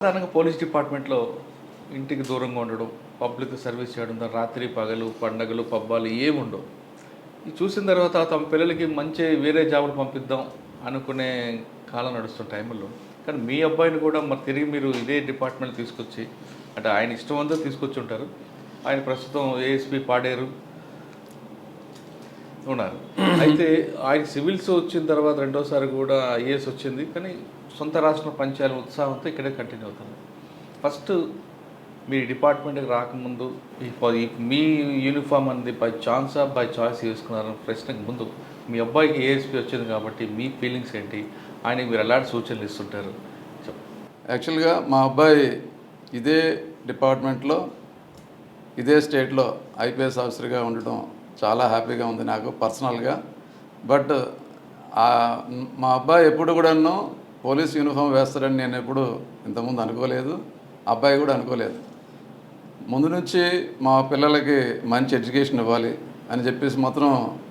సాధారణంగా పోలీస్ డిపార్ట్మెంట్‌లో ఇంటికి దూరంగా ఉండడం, పబ్లిక్ సర్వీస్ చేయడం, రాత్రి, పగలు, పండగలు, పబ్బాలు ఏముండవు. ఇది చూసిన తర్వాత తమ పిల్లలకి మంచి వేరే జాబ్‌లు పంపిద్దాం అనుకునే కాలం నడుస్తున్న టైంలో, కానీ మీ అబ్బాయిని కూడా మరి తిరిగి మీరు ఇదే డిపార్ట్మెంట్ తీసుకొచ్చి, అంటే ఆయన ఇష్టమంతా తీసుకొచ్చుంటారు. ఆయన ప్రస్తుతం ఏఎస్‌పీ పాడేరు ఉన్నారు. అయితే ఆయన సివిల్స్ వచ్చిన తర్వాత రెండోసారి కూడా ఐఏఎస్ వచ్చింది. కానీ సొంత రాష్ట్రంలో పనిచేయాలని ఉత్సాహంతో ఇక్కడే కంటిన్యూ అవుతుంది. ఫస్ట్ మీ డిపార్ట్మెంట్‌కి రాకముందు మీ యూనిఫామ్ అనేది బై ఛాన్సా, బై చాయిస్ వేసుకున్నారన్న ప్రశ్నకు ముందు మీ అబ్బాయికి ఏఎస్పీ వచ్చింది కాబట్టి మీ ఫీలింగ్స్ ఏంటి? ఆయనకి మీరు ఎలాంటి సూచనలు ఇస్తుంటారు? యాక్చువల్గా మా అబ్బాయి ఇదే డిపార్ట్మెంట్లో ఇదే స్టేట్లో ఐపీఎస్ ఆఫీసర్గా ఉండటం చాలా హ్యాపీగా ఉంది నాకు పర్సనల్గా. బట్ మా అబ్బాయి ఎప్పుడు కూడాను పోలీస్ యూనిఫామ్ వేస్తారని నేను ఎప్పుడు ఇంతకుముందు అనుకోలేదు, అబ్బాయి కూడా అనుకోలేదు. ముందు నుంచి మా పిల్లలకి మంచి ఎడ్యుకేషన్ ఇవ్వాలి అని చెప్పేసి మాత్రం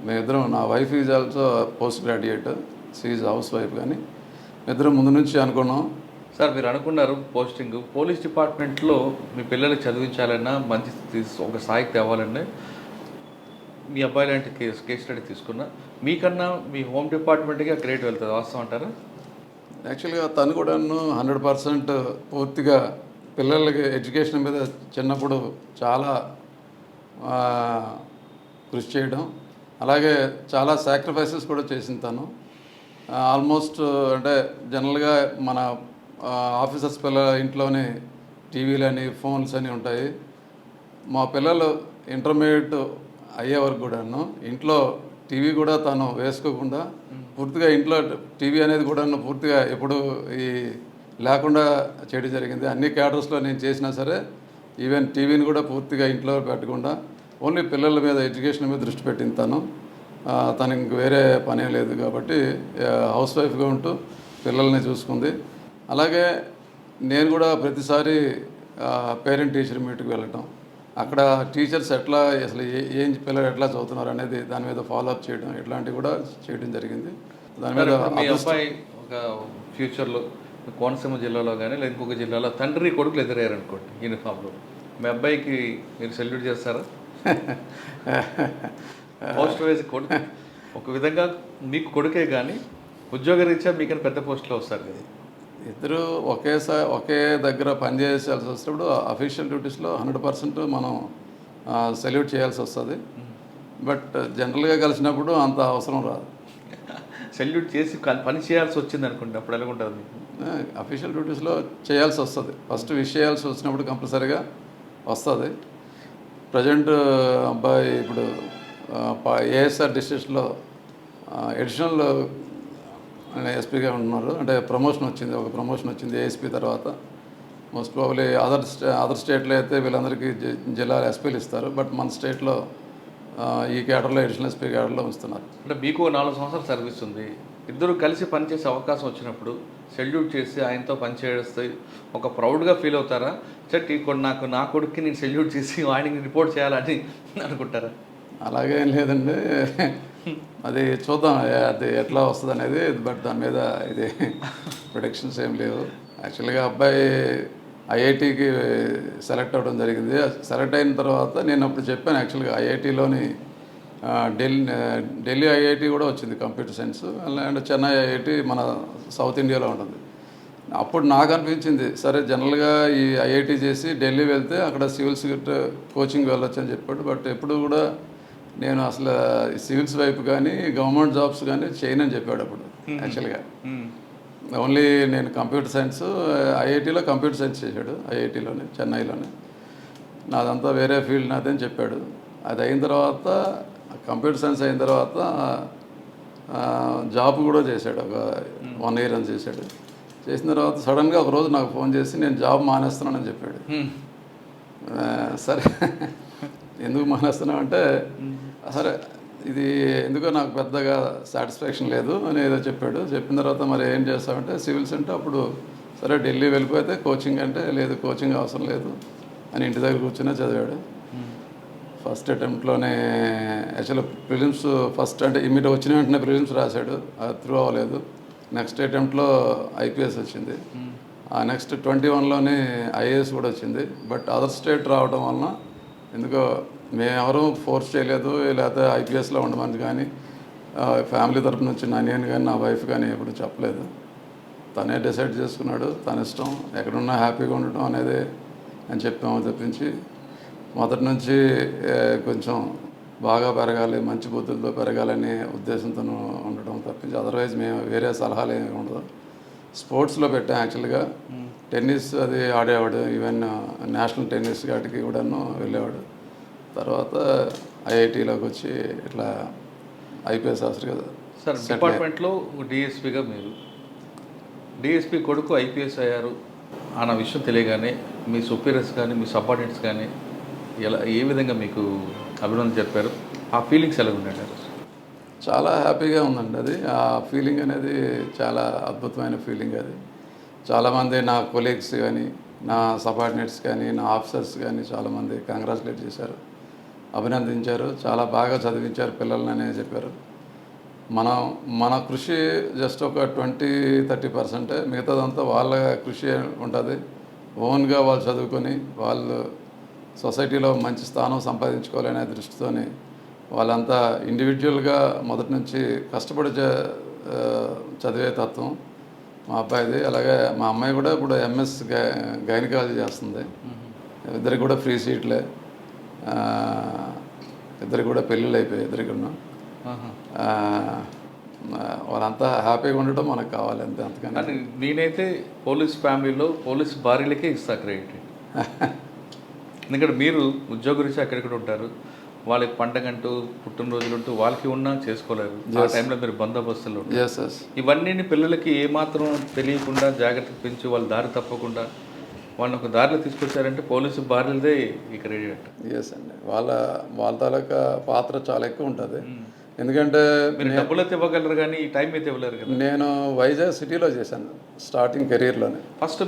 మేమిద్దరం, నా wife is also post graduate, she is house wife, కానీ ఇద్దరం ముందు నుంచి అనుకున్నాం. సార్ మీరు అనుకున్నారు పోస్టింగ్ పోలీస్ డిపార్ట్మెంట్లో మీ పిల్లలకి చదివించాలన్నా మంచి ఒక స్థాయికి తేవాలన్నా మీ అబ్బాయి లాంటి కేస్ స్టడీ తీసుకున్నా మీకన్నా మీ హోమ్ డిపార్ట్మెంట్కి ఆ గ్రేట్ వెళ్తుంది, వాస్తవం అంటారా? యాక్చువల్గా తను కూడాను 100% పూర్తిగా పిల్లలకి ఎడ్యుకేషన్ మీద చిన్నప్పుడు చాలా కృషి చేయడం, అలాగే చాలా సాక్రిఫైసెస్ కూడా చేసింది తను. ఆల్మోస్ట్ అంటే జనరల్గా మన ఆఫీసర్స్ పిల్లల ఇంట్లోనే టీవీలు అని ఫోన్స్ అని ఉంటాయి. మా పిల్లలు ఇంటర్మీడియట్ అయ్యే వరకు కూడాను ఇంట్లో టీవీ కూడా తను వేసుకోకుండా పూర్తిగా ఇంట్లో టీవీ అనేది కూడా పూర్తిగా ఎప్పుడు ఈ లేకుండా చేయడం జరిగింది. అన్ని క్యాడర్స్లో నేను చేసినా సరే ఈవెన్ టీవీని కూడా పూర్తిగా ఇంట్లో పెట్టకుండా ఓన్లీ పిల్లల మీద ఎడ్యుకేషన్ మీద దృష్టి పెట్టింది తను. తనకి వేరే పనే లేదు కాబట్టి హౌస్ వైఫ్గా ఉంటూ పిల్లల్ని చూసుకుంది. అలాగే నేను కూడా ప్రతిసారి పేరెంట్ టీచర్ మీట్కి వెళ్ళటం, అక్కడ టీచర్స్ ఎట్లా అసలు ఏం పిల్లలు ఎట్లా చదువుతున్నారు అనేది దాని మీద ఫాలోఅప్ చేయడం, ఇట్లాంటివి కూడా చేయడం జరిగింది. దాని మీద మీ అబ్బాయి ఒక ఫ్యూచర్లో కోనసీమ జిల్లాలో కానీ లేదా ఇంకొక జిల్లాలో తండ్రి కొడుకులు ఎదురయ్యారు అనుకోండి యూనిఫామ్లో, మీ అబ్బాయికి మీరు సెల్యూట్ చేస్తారా? పోస్ట్ వైజ్ కొడుకు ఒక విధంగా మీకు కొడుకే కానీ ఉద్యోగరీత్యా మీకని పెద్ద పోస్ట్లో వస్తారు కదా. ఇద్దరు ఒకే దగ్గర పనిచేయాల్సి వచ్చినప్పుడు అఫీషియల్ డ్యూటీస్లో 100% మనం సెల్యూట్ చేయాల్సి వస్తుంది. బట్ జనరల్గా కలిసినప్పుడు అంత అవసరం రాదు. సెల్యూట్ చేసి పని చేయాల్సి వచ్చింది అనుకోండి, అప్పుడు ఎలా ఉంటుంది? అఫీషియల్ డ్యూటీస్లో చేయాల్సి వస్తుంది. ఫస్ట్ విష్ చేయాల్సి వచ్చినప్పుడు కంపల్సరీగా వస్తుంది. ప్రజెంట్ అబ్బాయి ఇప్పుడు ఏఎస్ఆర్ డిస్ట్రిక్ట్లో ఎడిషనల్ ఎస్పీగా ఉంటున్నారు. అంటే ఒక ప్రమోషన్ వచ్చింది ఏఎస్పీ తర్వాత. మోస్ట్ ప్రాబబ్లీ అదర్ స్టేట్లో అయితే వీళ్ళందరికీ జిల్లాల ఎస్పీలు ఇస్తారు, బట్ మన స్టేట్లో ఈ కేటర్లో ఎడిషనల్ ఎస్పీ కేటర్లో ఉంచుతున్నారు. అంటే మీకు 4 సంవత్సరాలు సర్వీస్ ఉంది, ఇద్దరు కలిసి పనిచేసే అవకాశం వచ్చినప్పుడు సెల్యూట్ చేసి ఆయనతో పనిచేస్తే ఒక ప్రౌడ్గా ఫీల్ అవుతారా? చెట్ నా కొడుక్కి నేను సెల్యూట్ చేసి ఆయనకి రిపోర్ట్ చేయాలని అనుకుంటారా? అలాగేం లేదండి, అది చూద్దాం అది ఎట్లా వస్తుంది అనేది. బట్ దాని మీద ఇది ప్రొడిక్షన్స్ ఏం లేవు. యాక్చువల్గా అబ్బాయి ఐఐటీకి సెలెక్ట్ అవ్వడం జరిగింది. సెలెక్ట్ అయిన తర్వాత నేను అప్పుడు చెప్పాను, యాక్చువల్గా ఐఐటీలోని ఢిల్లీ ఐఐటీ కూడా వచ్చింది computer science, and Chennai IIT మన సౌత్ ఇండియాలో ఉంటుంది. అప్పుడు నాకు అనిపించింది, సరే జనరల్గా ఈ ఐఐటీ చేసి ఢిల్లీ వెళ్తే అక్కడ సివిల్స్ కోచింగ్ వెళ్ళొచ్చు అని చెప్పాడు. బట్ ఎప్పుడు కూడా నేను అసలు సివిల్స్ వైపు కానీ గవర్నమెంట్ జాబ్స్ కానీ చేయనని చెప్పాడు అప్పుడు. యాక్చువల్గా ఓన్లీ నేను కంప్యూటర్ సైన్స్, ఐఐటీలో కంప్యూటర్ సైన్స్ చేశాడు, ఐఐటీలోనే చెన్నైలోనే. నాదంతా వేరే ఫీల్డ్ నాదని చెప్పాడు. అది అయిన తర్వాత కంప్యూటర్ సైన్స్ అయిన తర్వాత జాబ్ కూడా చేశాడు, ఒక 1 year అని చేశాడు. చేసిన తర్వాత సడన్గా ఒకరోజు నాకు ఫోన్ చేసి నేను జాబ్ మానేస్తున్నానని చెప్పాడు. సరే ఎందుకు మానేస్తున్నావు అంటే, సరే ఇది ఎందుకో నాకు పెద్దగా సాటిస్ఫాక్షన్ లేదు అని ఏదో చెప్పాడు. చెప్పిన తర్వాత మరి ఏం చేస్తామంటే సివిల్స్ అంటే, అప్పుడు సరే ఢిల్లీ వెళ్ళిపోతే కోచింగ్ అంటే, లేదు కోచింగ్ అవసరం లేదు అని ఇంటి దగ్గర కూర్చునే చదివాడు. ఫస్ట్ అటెంప్ట్లోనే యాక్చువల్గా ప్రిలిమ్స్ ఫస్ట్ అంటే ఇమ్మీడియట్ వచ్చిన వెంటనే ప్రిలిమ్స్ రాశాడు, అది త్రూ అవ్వలేదు. నెక్స్ట్ అటెంప్ట్లో ఐపీఎస్ వచ్చింది. నెక్స్ట్ 21లోనే ఐఏఎస్ కూడా వచ్చింది. బట్ అదర్ స్టేట్ రావడం వలన ఎందుకో మేమెవరూ ఫోర్స్ చేయలేదు, లేకపోతే ఐపీఎస్లో ఉండమని కానీ ఫ్యామిలీ తరపు నుంచి నేను కానీ నా వైఫ్ కానీ ఎప్పుడు చెప్పలేదు. తనే డిసైడ్ చేసుకున్నాడు, తన ఇష్టం, ఎక్కడున్నా హ్యాపీగా ఉండటం అనేది అని చెప్పాము తప్పించి మొదటి నుంచి కొంచెం బాగా పెరగాలి, మంచి బుద్ధులతో పెరగాలనే ఉద్దేశంతో ఉండటం తప్పించి అదర్వైజ్ మేము వేరే సలహాలు ఏమి ఉండదు. స్పోర్ట్స్లో పెట్టాం యాక్చువల్గా. టెన్నిస్ అది ఆడేవాడు, ఈవెన్ నేషనల్ టెన్నిస్ వాటికి కూడాను వెళ్ళేవాడు. తర్వాత ఐఐటీలోకి వచ్చి ఇట్లా ఐపీఎస్ ఆఫీసర్గా సార్ డిపార్ట్మెంట్లో డిఎస్పీగా మీరు, డిఎస్పీ కొడుకు ఐపీఎస్ అయ్యారు అన్న విషయం తెలియగానే మీ సుపీరియర్స్ కానీ మీ సబార్డినేట్స్ కానీ ఏ విధంగా మీకు అభినందన చెప్పారు? ఆ ఫీలింగ్స్ ఎలా ఉండండి? చాలా హ్యాపీగా ఉందండి. అది ఆ ఫీలింగ్ అనేది చాలా అద్భుతమైన ఫీలింగ్. అది చాలామంది నా కొలీగ్స్ కానీ, నా సబార్డినేట్స్ కానీ, నా ఆఫీసర్స్ కానీ చాలామంది కంగ్రాచులేట్ చేశారు, అభినందించారు. చాలా బాగా చదివించారు పిల్లల్ని అనే చెప్పారు. మన కృషి జస్ట్ ఒక 20-30%, మిగతాదంతా వాళ్ళ కృషి ఉంటుంది. ఓన్గా వాళ్ళు చదువుకొని వాళ్ళు సొసైటీలో మంచి స్థానం సంపాదించుకోవాలనే దృష్టితోని వాళ్ళంతా ఇండివిజువల్గా మొదటి నుంచి కష్టపడి చదివే తత్వం మా అబ్బాయిది. అలాగే మా అమ్మాయి కూడా ఇప్పుడు ఎంఎస్ గైనకాలజీ చేస్తుంది. ఇద్దరికి కూడా ఫ్రీ సీట్లే, ఇద్దరికి కూడా పెళ్ళిళ్ళు అయిపోయాయి ఇద్దరికి. వాళ్ళంతా హ్యాపీగా ఉండటం మనకు కావాలి అంతే, అంతకని. నేనైతే పోలీస్ ఫ్యామిలీలో పోలీస్ భార్యలకే ఇస్తా క్రెడిట్. ఎందుకంటే మీరు ఉద్యోగరీత్యా అక్కడెక్కడ ఉంటారు, వాళ్ళకి పండగంటూ పుట్టినరోజులుంటూ వాళ్ళకి ఉన్నా చేసుకోలేరు. ఆ టైంలో మీరు బందోబస్తులు ఇవన్నీ పిల్లలకి ఏమాత్రం తెలియకుండా జాగ్రత్తగా పెంచి వాళ్ళ దారి తప్పకుండా వాళ్ళని ఒక దారిలో తీసుకొచ్చారంటే పోలీసు భార్యలదే ఈ క్రెడిట్. ఎస్ అండి, వాళ్ళ తాలూకా పాత్ర చాలా ఎక్కువ ఉంటుంది. ఎందుకంటే మీరు డబ్బులు అయితే ఇవ్వగలరు కానీ ఈ టైం అయితే ఇవ్వలేరు కదా. నేను వైజాగ్ సిటీలో చేశాను స్టార్టింగ్ కెరీర్లోనే. ఫస్ట్